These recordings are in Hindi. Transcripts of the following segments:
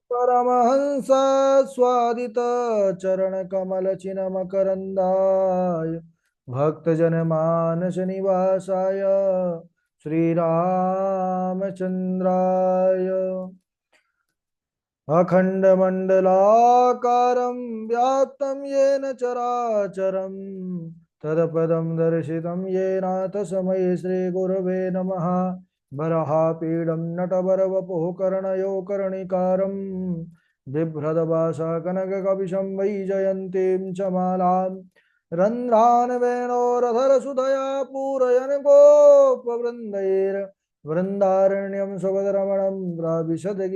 परमहंस स्वादित चरण कमल चिन्मकरन्दाय भक्तजन मानस निवासाय श्री रामचंद्राय अखण्डमण्डलाकारं व्याप्तं येन चराचरं तत्पदं दर्शितं येन तस्मै श्रीगुरवे नमः। वराहपीडं नटवरवपुः कर्णयो कर्णिकारं बिभ्रदभासा कनककपिशं वैजयन्तीं च मालां रन्ध्रान् वेणोरधरसुधया पूरयन् गोपवृन्दैर् वृंदारण्यम सुभद्रमणम प्राविशदगीतकीर्तिः।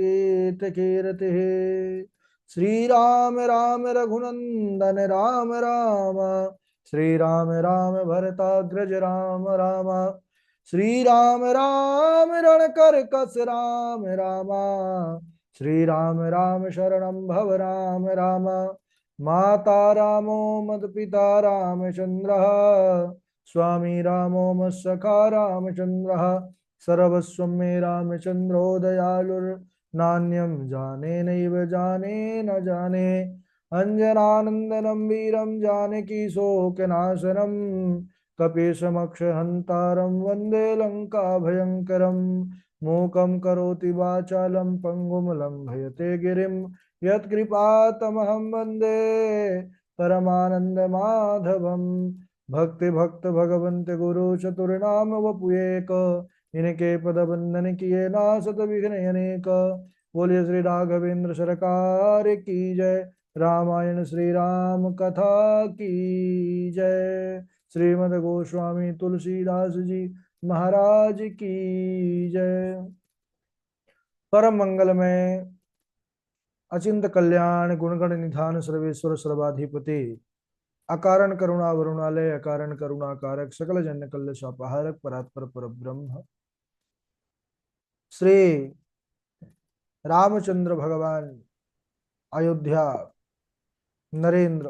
श्री राम राम रघुनंदन राम राम श्री राम राम भरताग्रज राम राम श्री राम राम रणकर कस राम राम श्री राम राम शरणं भव राम राम। माता रामो मद पिता रामचंद्र स्वामी रामो मत्सखा रामचंद्र सर्वस्व मे रामचंद्रो दयालुर्नान्यं जाने नैव जाने न जाने अंजनानंदनं वीरं जानकी शोकनाशनं कपीशमक्षहन्तारं वन्दे लङ्काभयङ्करं मूकं करोति वाचालं पङ्गुं लङ्घयते गिरिं यत्कृपातमहं वन्दे परमानन्दमाधवं। भक्ति भक्त भगवंत गुरु चतुर्नाम वपुएक इनके पद बंधन किए नासत विघ्न अनेक। बोलिए श्री राघवेंद्र सरकार की जय। रामायण श्री राम कथा की जय। श्रीमद गोस्वामी तुलसीदास जी महाराज की जय। परम मंगल में अचिंत कल्याण गुणगण निधान सर्वेश्वर सर्वाधिपति अकारण करुणा वरुणालय अकारण करुणा कारक सकल जन कल्य स्वापहारक परात्पर पर ब्रह्म श्री रामचंद्र भगवान अयोध्या नरेंद्र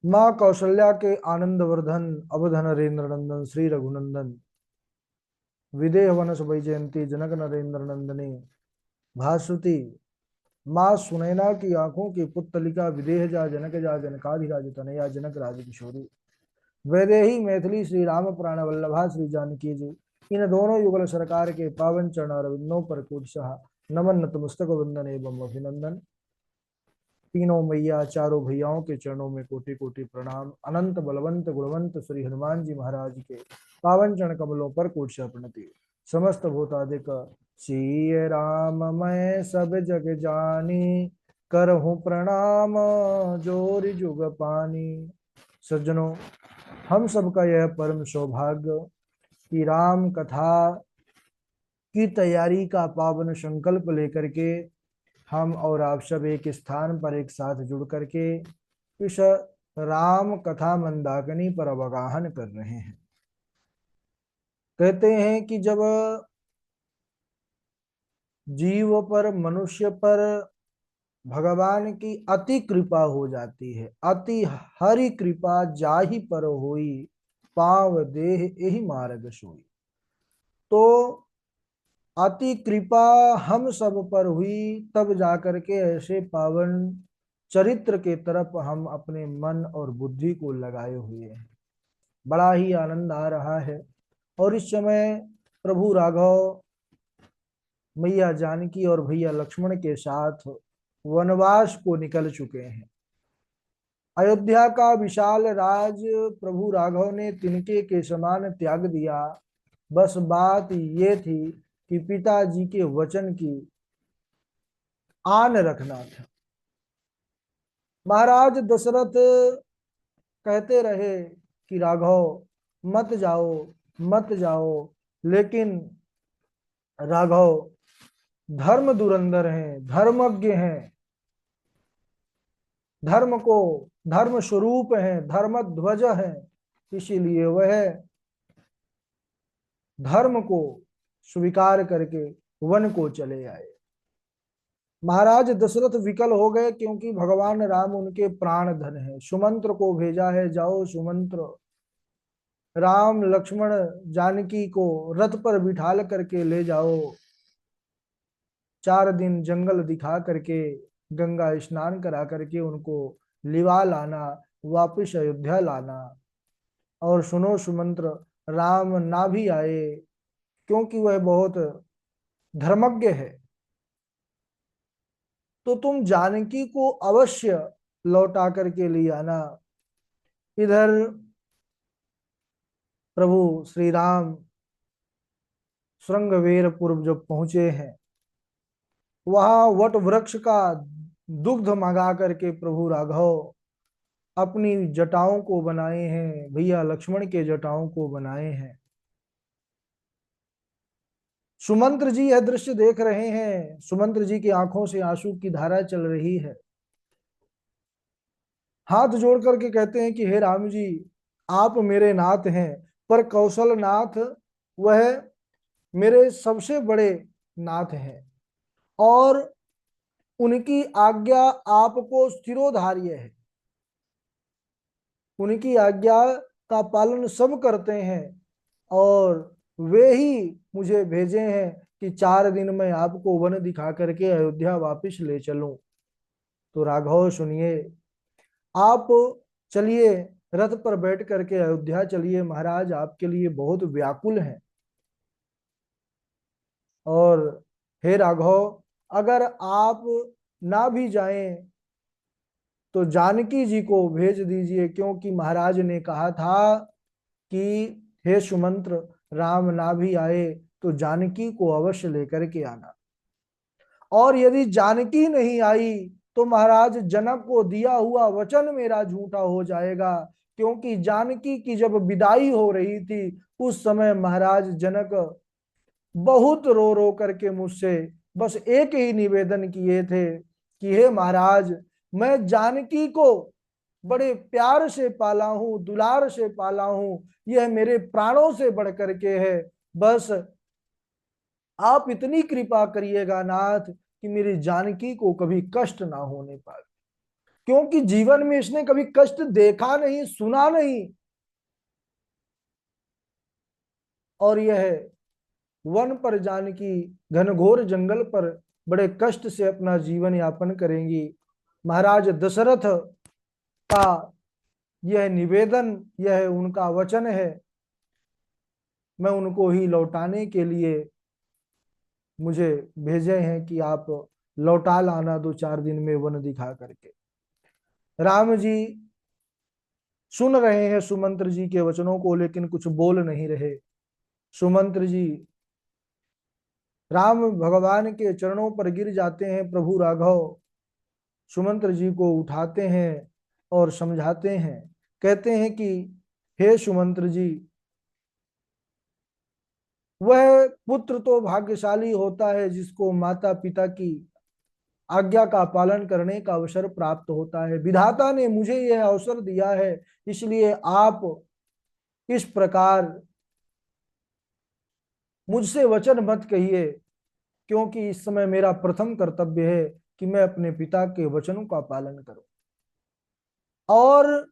माँ कौशल्या के आनंद वर्धन अवध नरेंद्र नंदन श्री रघुनंदन विदेह वनस वैजयंती जनक नरेंद्र नंदनी भासुती माँ सुनैना की आंखों की पुत्तलिका विदेह जा जनक जा जनकाधिराज तनया जनक राज किशोरी वैदेही मैथिली श्री राम प्राण वल्लभा श्री जानकी जी इन दोनों युगल सरकार के पावन चरण अरविंदों पर कूटशः नमन नतमस्तक वंदन एवं अभिनंदन। तीनों मैया चारों भैयाओं के चरणों में कोटि कोटि प्रणाम। अनंत बलवंत गुणवंत श्री हनुमान जी महाराज के पावन चरण कमलों पर कूटशः प्रणति। समस्त भूतादिक सिय राम मैं सब जग जानी करहूँ प्रणाम जोरि जुग पानी। सज्जनों, हम सबका यह परम सौभाग्य कि राम कथा की तैयारी का पावन संकल्प लेकर के हम और आप सब एक स्थान पर एक साथ जुड़ करके इस राम कथा मंदाकिनी पर अवगाहन कर रहे हैं। कहते हैं कि जब जीव पर मनुष्य पर भगवान की अति कृपा हो जाती है, अति हरि कृपा जाहि पर होई पाव देह यही मार्ग सोई। तो अति कृपा हम सब पर हुई तब जाकर के ऐसे पावन चरित्र के तरफ हम अपने मन और बुद्धि को लगाए हुए हैं। बड़ा ही आनंद आ रहा है। और इस समय प्रभु राघव मैया जानकी और भैया लक्ष्मण के साथ वनवास को निकल चुके हैं। अयोध्या का विशाल राज प्रभु राघव ने तिनके के समान त्याग दिया। बस बात ये थी कि पिताजी के वचन की आन रखना था। महाराज दशरथ कहते रहे कि राघव मत जाओ मत जाओ, लेकिन राघव धर्म धुरंधर हैं, धर्मज्ञ हैं, धर्म स्वरूप हैं, धर्म ध्वज हैं, इसीलिए वह धर्म को स्वीकार करके वन को चले आए। महाराज दशरथ विकल हो गए क्योंकि भगवान राम उनके प्राण धन है। सुमंत्र को भेजा है, जाओ सुमंत्र राम लक्ष्मण जानकी को रथ पर बिठाल करके ले जाओ, 4 दिन जंगल दिखा करके गंगा स्नान करा करके उनको लिवा लाना, वापिस अयोध्या लाना। और सुनो सुमंत्र, राम ना भी आए क्योंकि वह बहुत धर्मज्ञ है, तो तुम जानकी को अवश्य लौटा करके ले आना। इधर प्रभु श्री राम श्रृंगवेरपुर जब पहुंचे हैं, वहां वट वृक्ष का दुग्ध मंगा करके प्रभु राघव अपनी जटाओं को बनाए हैं, भैया लक्ष्मण के जटाओं को बनाए हैं। सुमंत्र जी यह दृश्य देख रहे हैं, सुमंत्र जी की आंखों से आंसू की धारा चल रही है। हाथ जोड़ करके कहते हैं कि हे राम जी, आप मेरे नाथ हैं, पर कौशल नाथ वह मेरे सबसे बड़े नाथ हैं, और उनकी आज्ञा आपको शिरोधार्य है। उनकी आज्ञा का पालन सब करते हैं, और वे ही मुझे भेजे हैं कि 4 दिन में आपको वन दिखा करके अयोध्या वापिस ले चलूं। तो राघव सुनिए, आप चलिए, रथ पर बैठ करके अयोध्या चलिए, महाराज आपके लिए बहुत व्याकुल हैं। और हे राघव, अगर आप ना भी जाएं तो जानकी जी को भेज दीजिए, क्योंकि महाराज ने कहा था कि हे सुमंत्र, राम ना भी आए तो जानकी को अवश्य लेकर के आना। और यदि जानकी नहीं आई तो महाराज जनक को दिया हुआ वचन मेरा झूठा हो जाएगा, क्योंकि जानकी की जब विदाई हो रही थी उस समय महाराज जनक बहुत रो रो करके मुझसे बस एक ही निवेदन किए थे कि हे महाराज, मैं जानकी को बड़े प्यार से पाला हूं, दुलार से पाला हूं, यह मेरे प्राणों से बढ़ करके है, बस आप इतनी कृपा करिएगा नाथ कि मेरी जानकी को कभी कष्ट ना होने पाए, क्योंकि जीवन में इसने कभी कष्ट देखा नहीं, सुना नहीं। और यह वन पर जानकी घनघोर जंगल पर बड़े कष्ट से अपना जीवन यापन करेंगी। महाराज दशरथ का यह निवेदन, यह उनका वचन है, मैं उनको ही लौटाने के लिए मुझे भेजे हैं कि आप लौटा लाना 2-4 दिन में वन दिखा करके। राम जी सुन रहे हैं सुमंत्र जी के वचनों को, लेकिन कुछ बोल नहीं रहे। सुमंत्र जी राम भगवान के चरणों पर गिर जाते हैं। प्रभु राघव सुमंत्र जी को उठाते हैं और समझाते हैं, कहते हैं कि हे सुमंत्र जी, वह पुत्र तो भाग्यशाली होता है जिसको माता पिता की आज्ञा का पालन करने का अवसर प्राप्त होता है। विधाता ने मुझे यह अवसर दिया है, इसलिए आप इस प्रकार मुझसे वचन मत कहिए, क्योंकि इस समय मेरा प्रथम कर्तव्य है कि मैं अपने पिता के वचनों का पालन करूं, और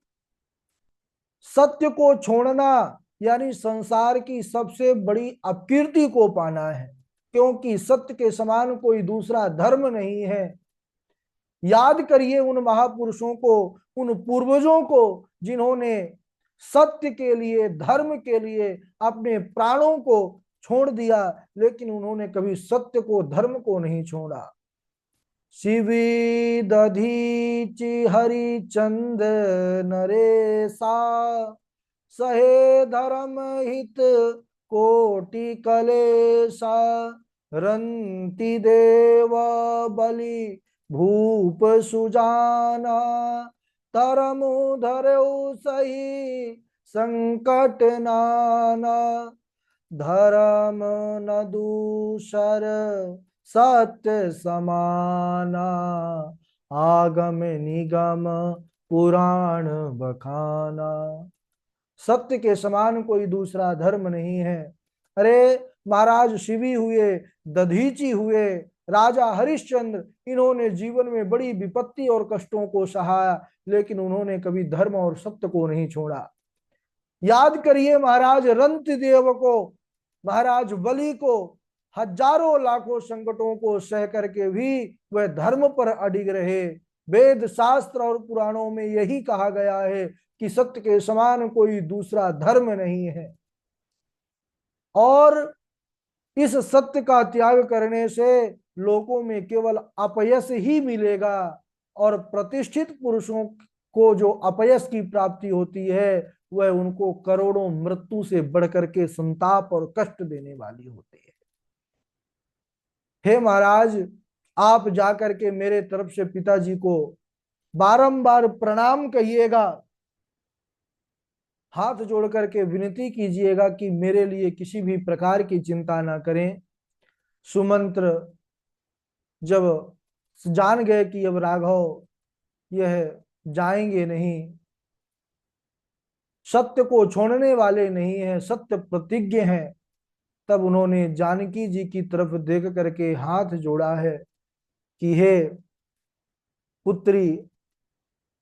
सत्य को छोड़ना यानी संसार की सबसे बड़ी अपकीर्ति को पाना है, क्योंकि सत्य के समान कोई दूसरा धर्म नहीं है। याद करिए उन महापुरुषों को, उन पूर्वजों को जिन्होंने सत्य के लिए, धर्म के लिए अपने प्राणों को छोड़ दिया, लेकिन उन्होंने कभी सत्य को, धर्म को नहीं छोड़ा। शिवी दधीचि हरिचंद नरेसा, सहे धर्म हित कोटि कलेसा, रंति देव बलि भूप सुजाना, तरमु धरऊ सही संकट नाना, धर्म न दूसर सत्य समाना, आगम निगम पुराण बखाना। सत्य के समान कोई दूसरा धर्म नहीं है। अरे महाराज शिवी हुए, दधीची हुए, राजा हरिश्चंद्र, इन्होंने जीवन में बड़ी विपत्ति और कष्टों को सहाया, लेकिन उन्होंने कभी धर्म और सत्य को नहीं छोड़ा। याद करिए महाराज रंत देव को, महाराज बलि को, हजारों लाखों संकटों को सह करके भी वह धर्म पर अडिग रहे। वेद शास्त्र और पुराणों में यही कहा गया है कि सत्य के समान कोई दूसरा धर्म नहीं है, और इस सत्य का त्याग करने से लोगों में केवल अपयश ही मिलेगा, और प्रतिष्ठित पुरुषों को जो अपयश की प्राप्ति होती है वह उनको करोड़ों मृत्यु से बढ़कर के संताप और कष्ट देने वाली होती है। हे महाराज, आप जाकर के मेरे तरफ से पिताजी को बारंबार प्रणाम कहिएगा, हाथ जोड़ करके विनती कीजिएगा कि मेरे लिए किसी भी प्रकार की चिंता ना करें। सुमंत्र जब जान गए कि अब राघव यह जाएंगे नहीं, सत्य को छोड़ने वाले नहीं हैं, सत्य प्रतिज्ञ हैं, तब उन्होंने जानकी जी की तरफ देख करके हाथ जोड़ा है कि हे पुत्री,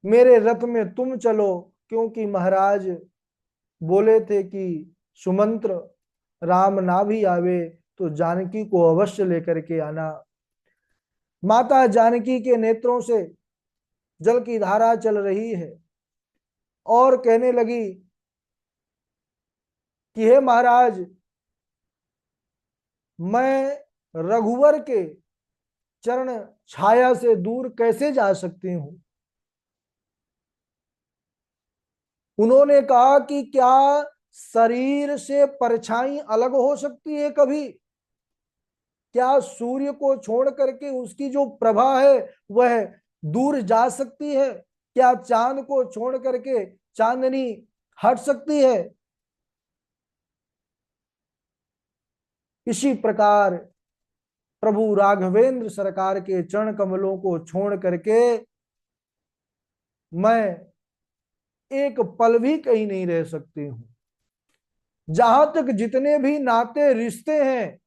मेरे रथ में तुम चलो, क्योंकि महाराज बोले थे कि सुमंत्र राम ना भी आवे तो जानकी को अवश्य लेकर के आना। माता जानकी के नेत्रों से जल की धारा चल रही है और कहने लगी कि हे महाराज, मैं रघुवर के चरण छाया से दूर कैसे जा सकती हूं। उन्होंने कहा कि क्या शरीर से परछाई अलग हो सकती है कभी? क्या सूर्य को छोड़ करके उसकी जो प्रभा है वह दूर जा सकती है? क्या चांद को छोड़ करके चांदनी हट सकती है? इसी प्रकार प्रभु राघवेंद्र सरकार के चरण कमलों को छोड़ करके मैं एक पल भी कहीं नहीं रह सकती हूं। जहां तक जितने भी नाते रिश्ते हैं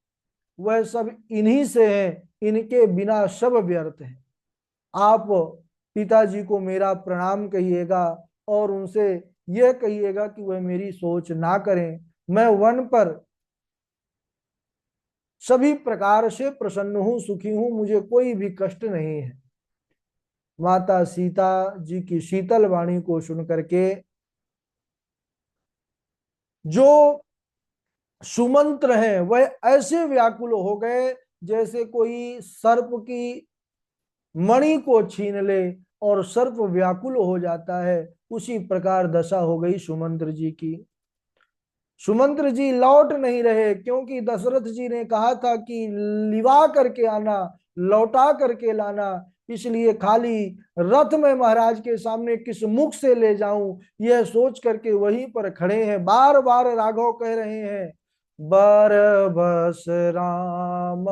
वह सब इन्हीं से हैं, इनके बिना सब व्यर्थ है। आप पिताजी को मेरा प्रणाम कहिएगा और उनसे यह कहिएगा कि वह मेरी सोच ना करें। मैं वन पर सभी प्रकार से प्रसन्न हूं, सुखी हूं, मुझे कोई भी कष्ट नहीं है। माता सीता जी की शीतल वाणी को सुन करके जो सुमंत्र हैं वह ऐसे व्याकुल हो गए जैसे कोई सर्प की मणि को छीन ले और सर्प व्याकुल हो जाता है, उसी प्रकार दशा हो गई सुमंत्र जी की। सुमंत्र जी लौट नहीं रहे, क्योंकि दशरथ जी ने कहा था कि लिवा करके आना, लौटा करके लाना, इसलिए खाली रथ में महाराज के सामने किस मुख से ले जाऊं यह सोच करके वहीं पर खड़े हैं। बार बार राघव कह रहे हैं, बर बस राम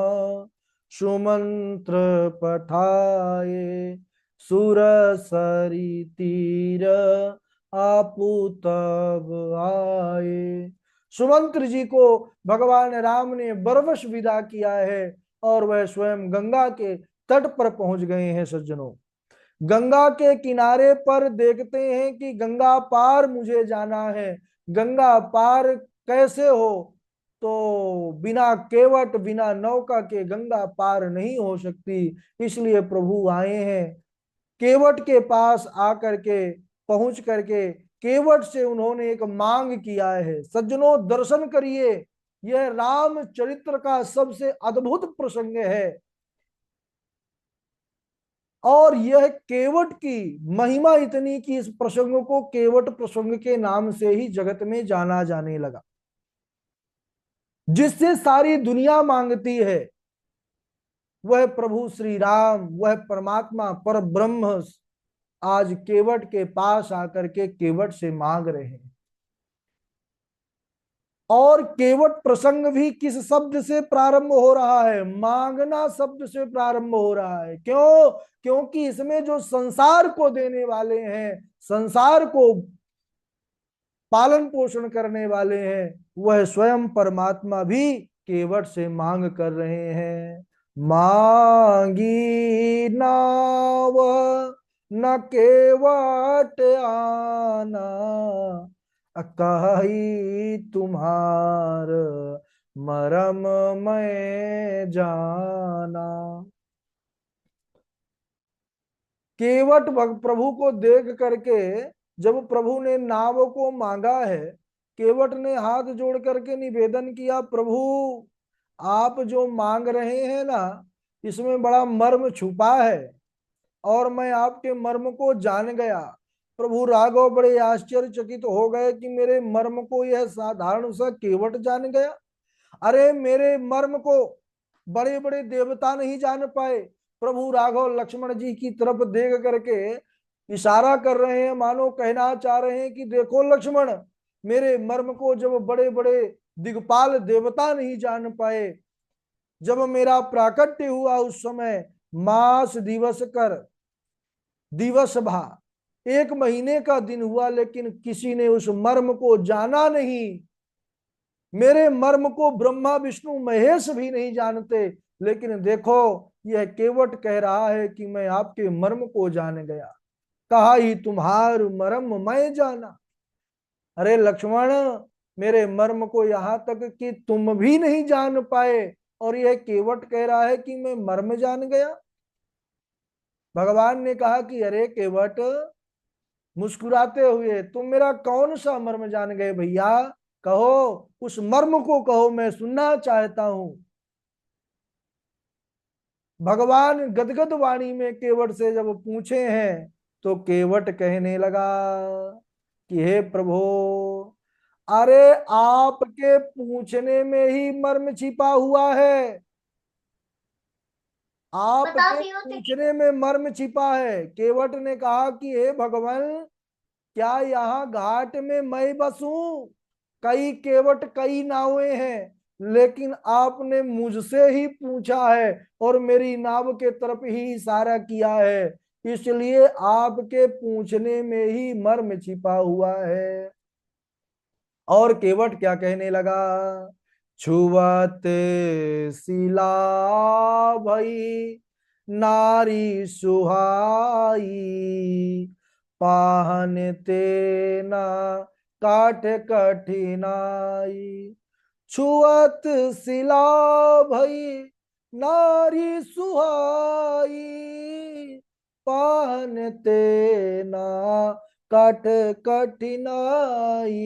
सुमंत्र पठाए, सुरसरी तीर आपू तब आए। सुमंत्र जी को भगवान राम ने बरबस विदा किया है और वह स्वयं गंगा के तट पर पहुंच गए हैं। सज्जनों, गंगा के किनारे पर देखते हैं कि गंगा पार मुझे जाना है। गंगा पार कैसे हो? तो बिना केवट, बिना नौका के गंगा पार नहीं हो सकती। इसलिए प्रभु आए हैं। केवट के पास आकर के पहुंच करके केवट से उन्होंने एक मांग किया है। सज्जनों, दर्शन करिए, यह राम चरित्र का सबसे अद्भुत प्रसंग है और यह केवट की महिमा इतनी कि इस प्रसंग को केवट प्रसंग के नाम से ही जगत में जाना जाने लगा। जिससे सारी दुनिया मांगती है वह प्रभु श्री राम, वह परमात्मा पर ब्रह्म आज केवट के पास आकर के केवट से मांग रहे हैं। और केवट प्रसंग भी किस शब्द से प्रारंभ हो रहा है? मांगना शब्द से प्रारंभ हो रहा है। क्यों? क्योंकि इसमें जो संसार को देने वाले हैं, संसार को पालन पोषण करने वाले हैं, वह स्वयं परमात्मा भी केवट से मांग कर रहे हैं। मांगी नाव न केवट आना, कही तुम्हार मरम मैं जाना। केवट प्रभु को देख करके जब प्रभु ने नाव को मांगा है, केवट ने हाथ जोड़ करके निवेदन किया, प्रभु आप जो मांग रहे हैं ना, इसमें बड़ा मर्म छुपा है और मैं आपके मर्म को जान गया। प्रभु राघव बड़े आश्चर्यचकित हो गए कि मेरे मर्म को यह साधारण सा केवट जान गया। अरे मेरे मर्म को बड़े बड़े देवता नहीं जान पाए। प्रभु राघव लक्ष्मण जी की तरफ देख करके इशारा कर रहे हैं, मानो कहना चाह रहे हैं कि देखो लक्ष्मण, मेरे मर्म को जब बड़े बड़े दिग्पाल देवता नहीं जान पाए, जब मेरा प्राकट्य हुआ उस समय मास दिवस कर दिवस भा 1 महीने का दिन हुआ, लेकिन किसी ने उस मर्म को जाना नहीं। मेरे मर्म को ब्रह्मा विष्णु महेश भी नहीं जानते, लेकिन देखो यह केवट कह रहा है कि मैं आपके मर्म को जान गया। कहा ही तुम्हार मर्म मैं जाना। अरे लक्ष्मण, मेरे मर्म को यहां तक कि तुम भी नहीं जान पाए और यह केवट कह रहा है कि मैं मर्म जान गया। भगवान ने कहा कि अरे केवट, मुस्कुराते हुए, तुम मेरा कौन सा मर्म जान गए भैया? कहो, उस मर्म को कहो, मैं सुनना चाहता हूं। भगवान गदगद वाणी में केवट से जब पूछे हैं, तो केवट कहने लगा कि हे प्रभु, अरे आपके पूछने में ही मर्म छिपा हुआ है। आपके पूछने में मर्म छिपा है। केवट ने कहा कि हे भगवान, क्या यहाँ घाट में मैं बसूं? कई केवट कई नावें हैं, लेकिन आपने मुझसे ही पूछा है और मेरी नाव के तरफ ही इशारा किया है, इसलिए आपके पूछने में ही मर्म छिपा हुआ है। और केवट क्या कहने लगा? छुवत शिला भई नारी सुहाई, पाहन तेना काठ कठिनाई। छुअत शिला भई नारी सुहाई, पाहन तेना काठ कठिनाई।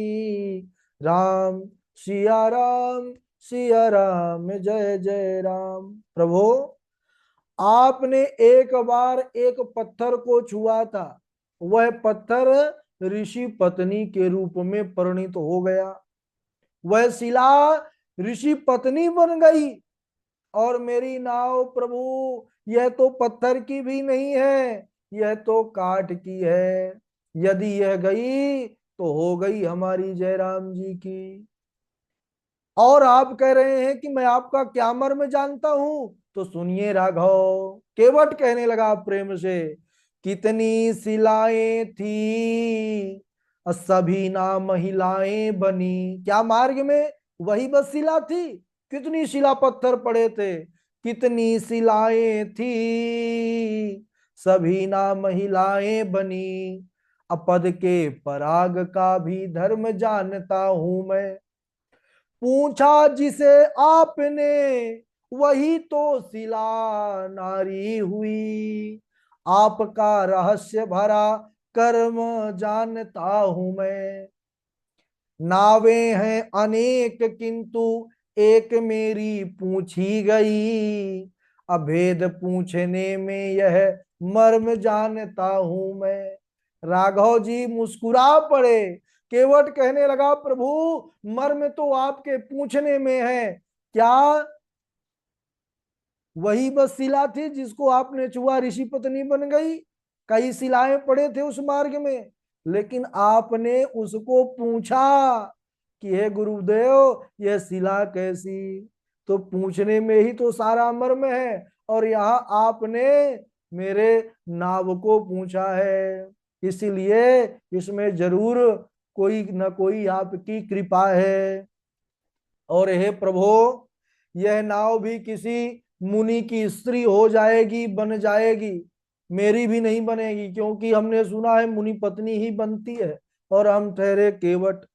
राम सिया राम, सिया राम, जय जय राम। प्रभु, आपने एक बार एक पत्थर को छुआ था, वह पत्थर ऋषि पत्नी के रूप में परिणित हो गया। वह शिला ऋषि पत्नी बन गई और मेरी नाव प्रभु, यह तो पत्थर की भी नहीं है, यह तो काठ की है। यदि यह गई तो हो गई हमारी जयराम जी की। और आप कह रहे हैं कि मैं आपका क्या मर्म जानता हूं? तो सुनिए राघव। केवट कहने लगा प्रेम से, कितनी शिलाएं थी सभी ना महिलाएं बनी। क्या मार्ग में वही बस शिला थी? कितनी शिला पत्थर पड़े थे, कितनी शिलाएं थी सभी ना महिलाएं बनी। अपद के पराग का भी धर्म जानता हूं मैं। पूछा जिसे आपने वही तो शिला नारी हुई। आपका रहस्य भरा कर्म जानता हूं मैं। नावें हैं अनेक किंतु एक मेरी पूछी गई। अभेद पूछने में यह मर्म जानता हूं मैं। राघव जी मुस्कुरा पड़े। केवट कहने लगा, प्रभु मर्म तो आपके पूछने में है। क्या वही बस शिला थी जिसको आपने छुआ ऋषि पत्नी बन गई? कई शिलाएं पड़े थे उस मार्ग में, लेकिन आपने उसको पूछा कि हे गुरुदेव, यह शिला कैसी? तो पूछने में ही तो सारा मर्म है, और यहाँ आपने मेरे नाव को पूछा है, इसीलिए इसमें जरूर कोई न कोई आपकी कृपा है। और हे प्रभु, यह नाव भी किसी मुनि की स्त्री हो जाएगी, बन जाएगी, मेरी भी नहीं बनेगी, क्योंकि हमने सुना है मुनि पत्नी ही बनती है और हम ठहरे केवट।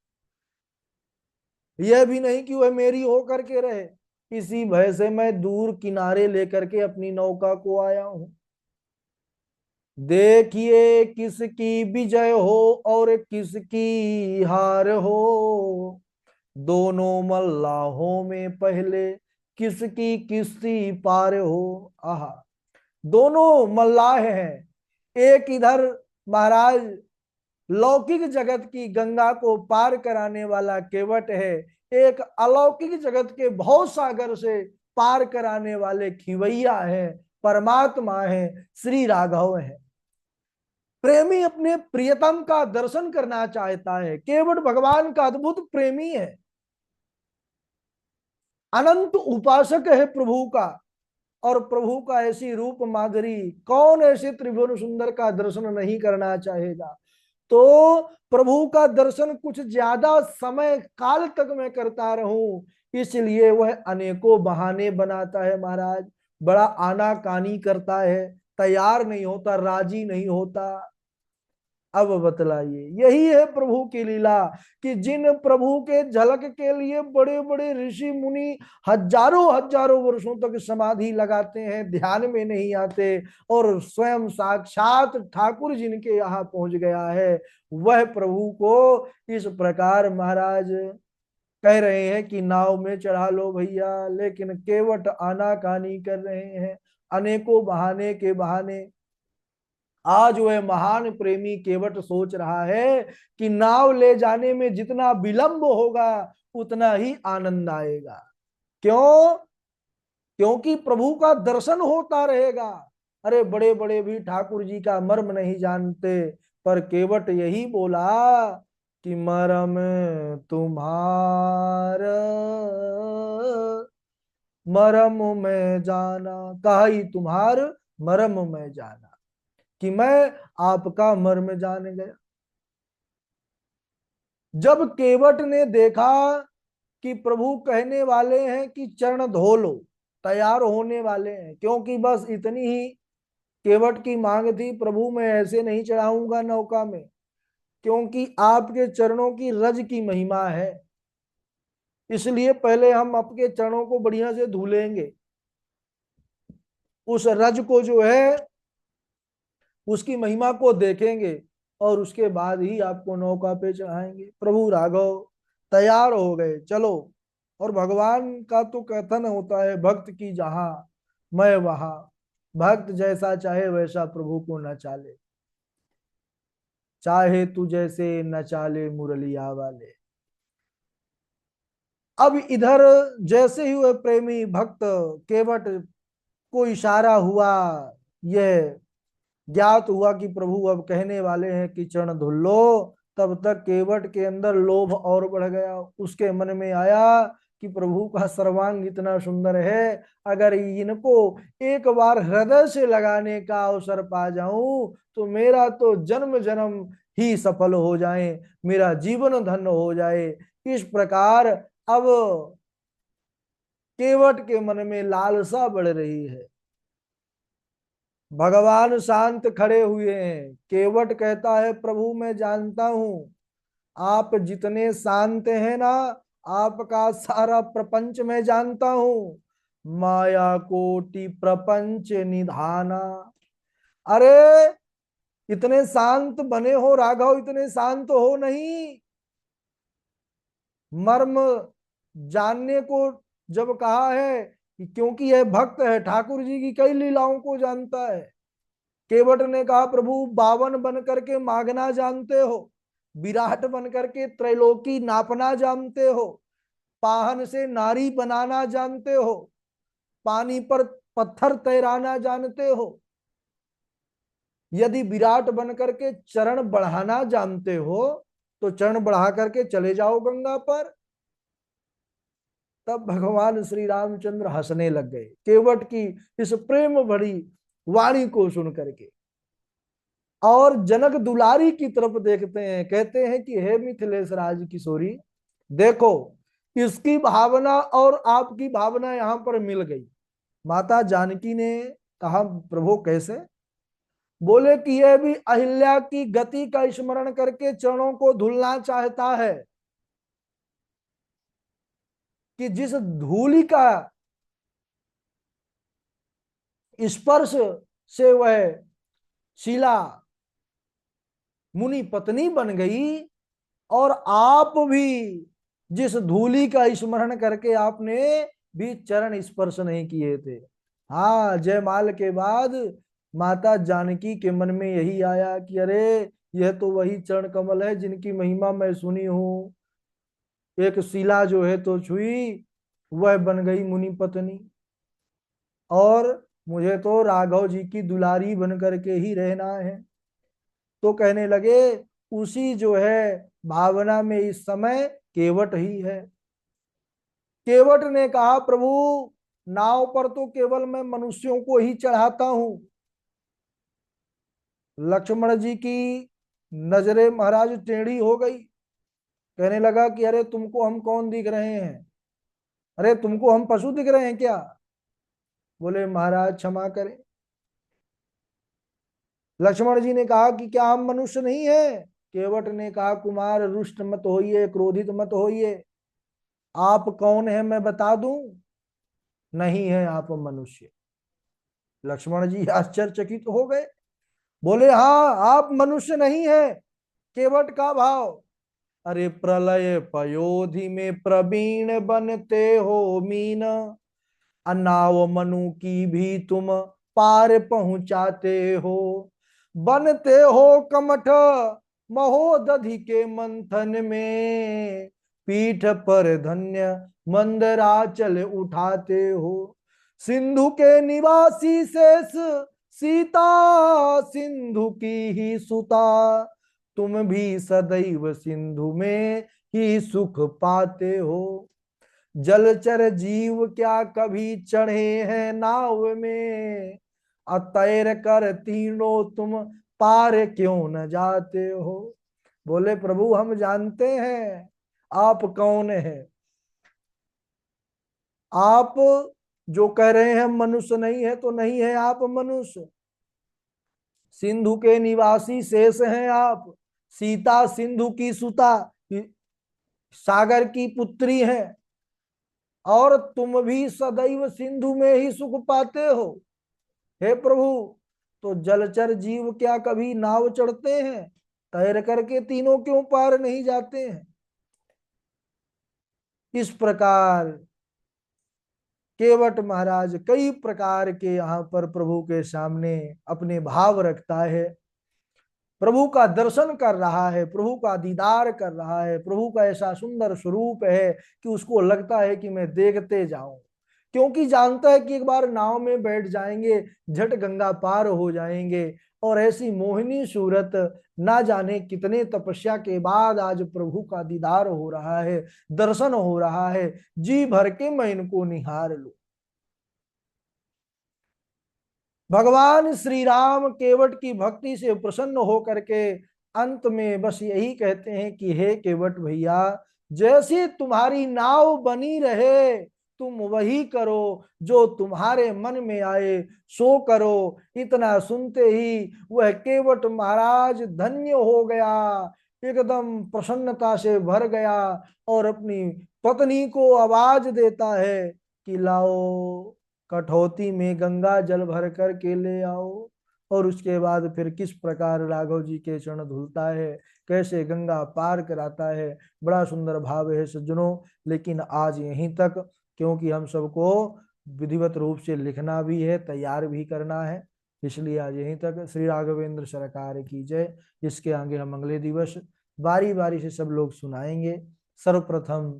यह भी नहीं कि वह मेरी हो करके रहे, इसी भय से मैं दूर किनारे लेकर के अपनी नौका को आया हूं। देखिए किसकी विजय हो और किसकी हार हो, दोनों मल्लाहों में पहले किसकी किस्ती पार हो। आहा, दोनों मल्लाह हैं। एक इधर महाराज लौकिक जगत की गंगा को पार कराने वाला केवट है, एक अलौकिक जगत के भव सागर से पार कराने वाले खिवैया है, परमात्मा है, श्री राघव है। प्रेमी अपने प्रियतम का दर्शन करना चाहता है। केवट भगवान का अद्भुत प्रेमी है, अनंत उपासक है प्रभु का। और प्रभु का ऐसी रूप माधुरी, कौन ऐसे त्रिभुवन सुंदर का दर्शन नहीं करना चाहेगा। तो प्रभु का दर्शन कुछ ज्यादा समय काल तक मैं करता रहूं, इसलिए वह अनेकों बहाने बनाता है महाराज। बड़ा आनाकानी करता है, तैयार नहीं होता, राजी नहीं होता। अब बतलाइए, यही है प्रभु की लीला कि जिन प्रभु के झलक के लिए बड़े बड़े ऋषि मुनि हजारों हजारों वर्षों तक समाधि लगाते हैं, ध्यान में नहीं आते, और स्वयं साक्षात ठाकुर जिनके यहाँ पहुंच गया है, वह प्रभु को इस प्रकार महाराज कह रहे हैं कि नाव में चढ़ा लो भैया, लेकिन केवट आनाकानी कर रहे हैं अनेकों बहाने के बहाने। आज वह महान प्रेमी केवट सोच रहा है कि नाव ले जाने में जितना विलंब होगा उतना ही आनंद आएगा। क्यों? क्योंकि प्रभु का दर्शन होता रहेगा। अरे बड़े बड़े भी ठाकुर जी का मर्म नहीं जानते, पर केवट यही बोला कि मरम तुम्हार मरम में जाना, कहा ही तुम्हार मरम में जाना, कि मैं आपका मर्म जान गया। जब केवट ने देखा कि प्रभु कहने वाले हैं कि चरण धो लो, तैयार होने वाले हैं, क्योंकि बस इतनी ही केवट की मांग थी, प्रभु मैं ऐसे नहीं चढ़ाऊंगा नौका में, क्योंकि आपके चरणों की रज की महिमा है, इसलिए पहले हम आपके चरणों को बढ़िया से धुलेंगे, उस रज को जो है उसकी महिमा को देखेंगे, और उसके बाद ही आपको नौका पे चढ़ाएंगे। प्रभु राघव तैयार हो गए, चलो। और भगवान का तो कथन होता है, भक्त की जहां मैं वहां, भक्त जैसा चाहे वैसा प्रभु को न चाले, चाहे तू जैसे न चाले मुरलिया वाले। अब इधर जैसे ही वह प्रेमी भक्त केवट को इशारा हुआ, यह ज्ञात हुआ कि प्रभु अब कहने वाले हैं कि चरण धुल लो, तब तक केवट के अंदर लोभ और बढ़ गया। उसके मन में आया कि प्रभु का सर्वांग इतना सुंदर है, अगर इनको एक बार हृदय से लगाने का अवसर पा जाऊं तो मेरा तो जन्म जन्म ही सफल हो जाए, मेरा जीवन धन्य हो जाए। इस प्रकार अब केवट के मन में लालसा बढ़ रही है। भगवान शांत खड़े हुए हैं। केवट कहता है, प्रभु मैं जानता हूं आप जितने शांत हैं ना, आपका सारा प्रपंच मैं जानता हूं, माया कोटि प्रपंच निधाना। अरे इतने शांत बने हो राघव, इतने शांत हो नहीं। मर्म जानने को जब कहा है कि क्योंकि यह भक्त है, ठाकुर जी की कई लीलाओं को जानता है। केवट ने कहा, प्रभु बावन बन करके मांगना जानते हो, विराट बन करके त्रैलोकी नापना जानते हो, पाहन से नारी बनाना जानते हो, पानी पर पत्थर तैराना जानते हो, यदि विराट बन करके चरण बढ़ाना जानते हो तो चरण बढ़ा करके चले जाओ गंगा पर। तब भगवान श्री रामचंद्र हंसने लग गए केवट की इस प्रेम भरी वाणी को सुन करके, और जनक दुलारी की तरफ देखते हैं, कहते हैं कि हे मिथिलेश राज किशोरी, देखो इसकी भावना और आपकी भावना यहां पर मिल गई। माता जानकी ने कहा, प्रभु कैसे? बोले कि यह भी अहिल्या की गति का स्मरण करके चरणों को धुलना चाहता है। कि जिस धूलि का स्पर्श से वह शीला मुनि पत्नी बन गई, और आप भी जिस धूलि का स्मरण करके आपने भी चरण स्पर्श नहीं किए थे। हाँ, जयमाल के बाद माता जानकी के मन में यही आया कि अरे, यह तो वही चरण कमल है जिनकी महिमा मैं सुनी हूं। एक शिला जो है तो छुई, वह बन गई मुनि पत्नी, और मुझे तो राघव जी की दुलारी बन करके ही रहना है। तो कहने लगे, उसी जो है भावना में इस समय केवट ही है। केवट ने कहा, प्रभु नाव पर तो केवल मैं मनुष्यों को ही चढ़ाता हूं। लक्ष्मण जी की नजरें महाराज टेढ़ी हो गई। कहने लगा कि अरे, तुमको हम कौन दिख रहे हैं? अरे, तुमको हम पशु दिख रहे हैं क्या? बोले, महाराज क्षमा करें। लक्ष्मण जी ने कहा कि क्या हम मनुष्य नहीं है? केवट ने कहा, कुमार रुष्ट मत होइए, क्रोधित मत होइए। आप कौन है मैं बता दूं? नहीं है आप मनुष्य। लक्ष्मण जी आश्चर्यचकित हो गए। बोले, हाँ, आप मनुष्य नहीं है। केवट का भाव, अरे प्रलय पयोधि में प्रवीण बनते हो मीन, अनाव मनु की भी तुम पार पहुंचाते हो। बनते हो कमठ महोदधि के मंथन में, पीठ पर धन्य मंदराचल उठाते हो। सिंधु के निवासी शेष सीता, सिंधु की ही सुता, तुम भी सदैव सिंधु में ही सुख पाते हो। जलचर जीव क्या कभी चढ़े हैं नाव में, अतैर कर तीनों तुम पार क्यों न जाते हो? बोले, प्रभु हम जानते हैं आप कौन है। आप जो कह रहे हैं मनुष्य नहीं है, तो नहीं है आप मनुष्य। सिंधु के निवासी शेष हैं आप। सीता सिंधु की सुता, सागर की पुत्री है, और तुम भी सदैव सिंधु में ही सुख पाते हो। हे प्रभु, तो जलचर जीव क्या कभी नाव चढ़ते हैं? तैर करके तीनों क्यों पार नहीं जाते हैं? इस प्रकार केवट महाराज कई प्रकार के यहाँ पर प्रभु के सामने अपने भाव रखता है। प्रभु का दर्शन कर रहा है, प्रभु का दीदार कर रहा है, प्रभु का ऐसा सुंदर स्वरूप है कि उसको लगता है कि मैं देखते जाऊं, क्योंकि जानता है कि एक बार नाव में बैठ जाएंगे, झट गंगा पार हो जाएंगे। और ऐसी मोहिनी सूरत, ना जाने कितने तपस्या के बाद आज प्रभु का दीदार हो रहा है, दर्शन हो रहा है। जी भर के मैं इनको निहार लूं। भगवान श्री राम केवट की भक्ति से प्रसन्न होकर के अंत में बस यही कहते हैं कि हे केवट भैया, जैसे तुम्हारी नाव बनी रहे, तुम वही करो, जो तुम्हारे मन में आए सो करो। इतना सुनते ही वह केवट महाराज धन्य हो गया, एकदम प्रसन्नता से भर गया, और अपनी पत्नी को आवाज देता है कि लाओ, कठौती में गंगा जल भर कर के ले आओ। और उसके बाद फिर किस प्रकार राघव जी के चरण धुलता है, कैसे गंगा पार कराता है। बड़ा सुंदर भाव है सज्जनों। लेकिन आज यहीं तक, क्योंकि हम सबको विधिवत रूप से लिखना भी है, तैयार भी करना है, इसलिए आज यहीं तक। श्री राघवेंद्र सरकार की जय। इसके आगे हम अगले दिवस बारी बारी से सब लोग सुनाएंगे। सर्वप्रथम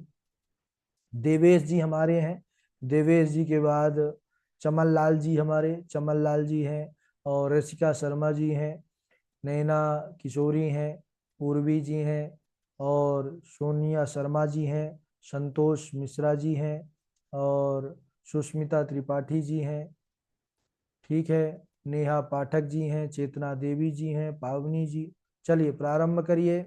देवेश जी हमारे हैं, देवेश जी के बाद चमन लाल जी, हमारे चमन लाल जी हैं, और रसिका शर्मा जी हैं, नैना किशोरी हैं, पूर्वी जी हैं, और सोनिया शर्मा जी हैं, संतोष मिश्रा जी हैं, और सुष्मिता त्रिपाठी जी हैं। ठीक है, नेहा पाठक जी हैं, चेतना देवी जी हैं, पावनी जी। चलिए प्रारंभ करिए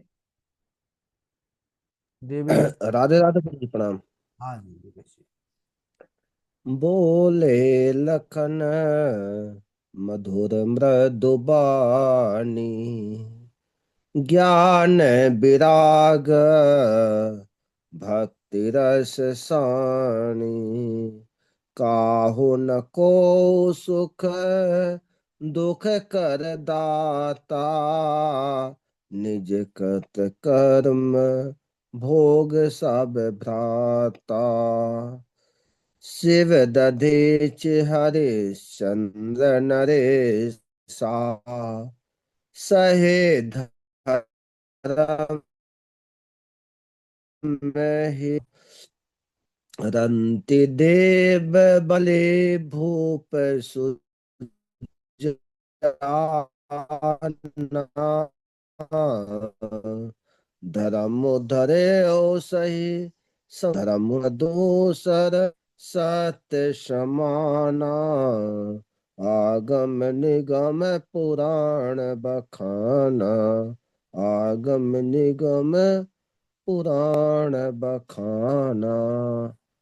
देवेश। राधे राधे जी, प्रणाम। हाँ जी देवेश जी। बोले लखन मधुर मृदु बानी, ज्ञान विराग भक्ति रस सानी। काहू न को सुख दुख कर दाता, निज कृत कर्म भोग सब भ्राता। शिव दधीच हरिश्चंद्र नरेशा, सहे धर्म में रंति देव बले भूप सुजाना। धर्म धरे ओ सही धर्म दूसर, सत्य समाना। आगम निगम पुराण बखाना, आगम निगम पुराण बखाना।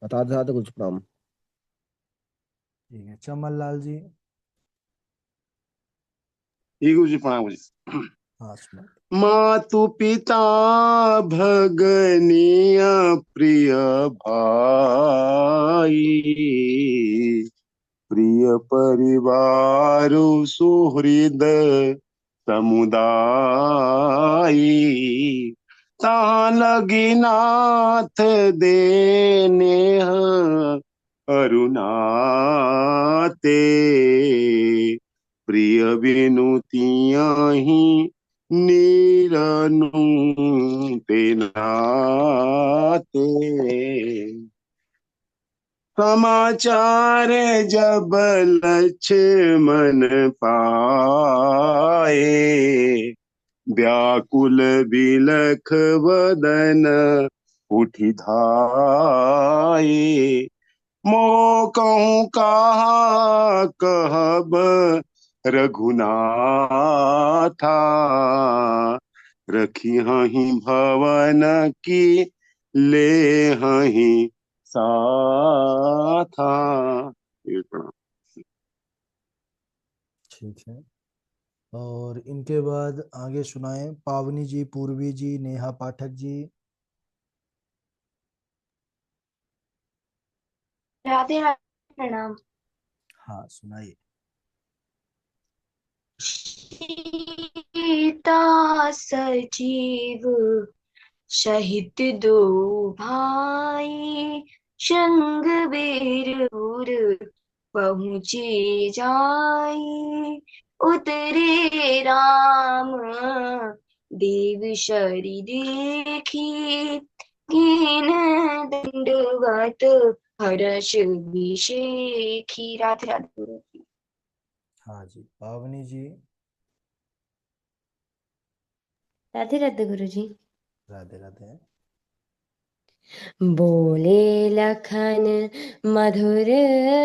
राधे राधे कुछ प्रणाम। ठीक है, चमन लाल जी। ये गुरु जी प्रणाम गुरु जी। हाँ सुना। मातु पिता भगनिया प्रिय भाई, प्रिय परिवार सुहृद समुदाय। तान लगी नाथ देने अरुणाते, प्रिय विनुतियां ही नीरनु ते नाते। समाचार जब लक्ष्मण पाए, व्याकुल बिलख वदन उठि धाये। मो कहूँ कहा कहब रघुनाथा, रखी हहीं भवन की ले हहीं साथा। ये प्रणाम। ठीक है, और इनके बाद आगे सुनाए पावनी जी, पूर्वी जी, नेहा पाठक जी। राधे राधे प्रणाम। हाँ सुनाइए। सीता सजीव सहित दो भाई, संग वीरपुर पहुँचे जाई। उतरे राम देव शरी देखी, कीन दंडवत हर्ष विशेखी। राधे राधे। हाँ जी, पावनी जी। राधे राधे गुरु जी। राधे राधे। बोले लखन मधुर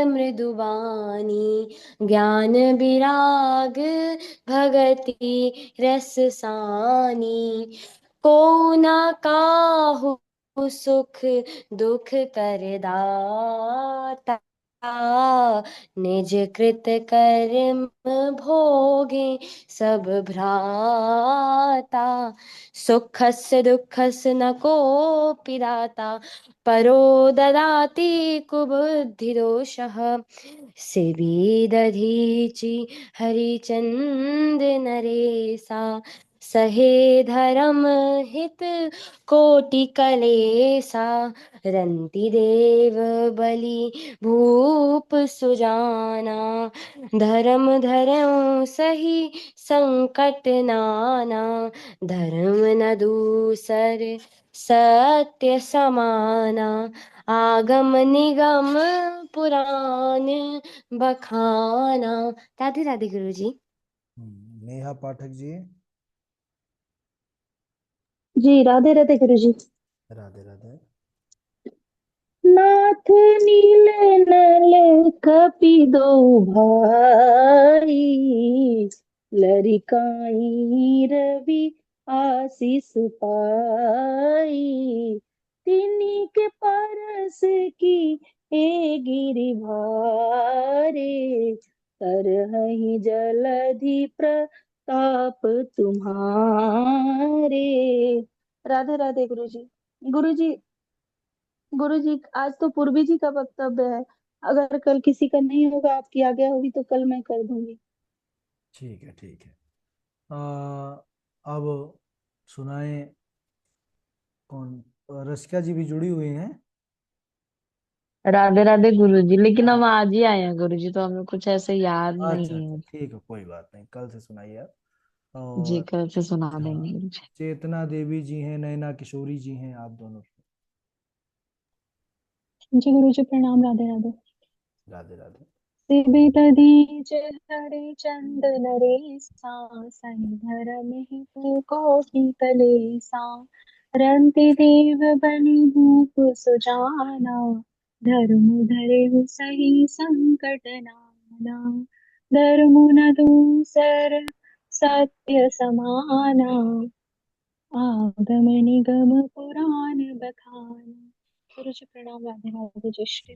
मृदुबानी, ज्ञान विराग भगति रस सानी। को न काहू सुख दुख कर दाता, निज कृत कर्म भोगे सब भ्राता। सुखस दुखस न को पिदाता, परो ददाति कुबुद्धि दोषः। शिबी दधीचि हरिचंद नरेसा, सहे धर्म हित कोटि कलेसा। रंति देव बलि भूप सुजाना, धर्म धर्म सही संकट नाना। धर्म न दूसर सत्य समाना, आगम निगम पुराण बखाना। राधे राधे गुरु जी। नेहा पाठक जी। जी राधे राधे गुरु जी। राधे राधे। नाथ नील नल कपि दो भाई, लरिकाई रवि आशीष पाई। तिन्हीं के परस की ए गिरि भारे, तरहि जलधि प्रताप तुम्हारे। राधे राधे गुरु जी। गुरु जी गुरु जी आज तो पूर्वी जी का वक्तव्य है, अगर कल किसी का नहीं होगा, आपकी आज्ञा होगी तो कल मैं कर दूंगी। ठीक है, ठीक है। अब सुनाए। कौन? रसिका जी भी जुड़ी हुई हैं। राधे राधे गुरु जी, लेकिन हम हाँ। आज ही आए हैं गुरु जी, तो हमें कुछ ऐसे याद अच्छा नहीं अच्छा, है। ठीक है, कोई बात नहीं, कल से सुनाइए आप। जी और कल से सुना देंगे हाँ, गुरु जी। चेतना देवी जी हैं, नैना किशोरी जी हैं, आप दोनों। जी गुरु जी प्रणाम, राधे राधे। राधे राधे। सिबिदधि हरे चंद नरेसा, सहि धरम हित कोटि कलेसा, रंति देव बलि भूप सुजाना, धर्म धरे सही संकट नाना, धर्म न दूसर सत्य समाना, आगम निगम पुराण बखाना। गुरु जी प्रणाम, राधे राधे, जय श्री।